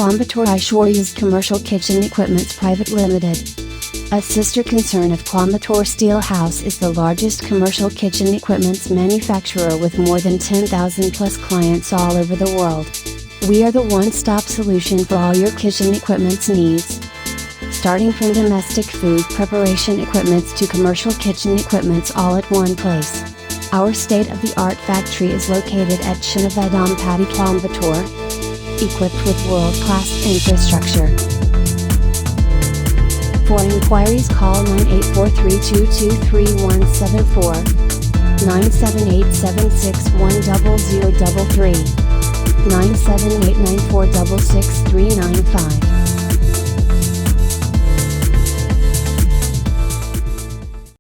Coimbatore Aishwaryas Commercial Kitchen Equipments Private Limited. A sister concern of Coimbatore Steel House is the largest commercial kitchen equipments manufacturer with more than 10,000 plus clients all over the world. We are the one-stop solution for all your kitchen equipments needs. Starting from domestic food preparation equipments to commercial kitchen equipments all at one place. Our state-of-the-art factory is located at CHINNAVEDAMPATTI, Coimbatore, equipped with world-class infrastructure. For inquiries call 9843223174, 97876100033, 97894666395.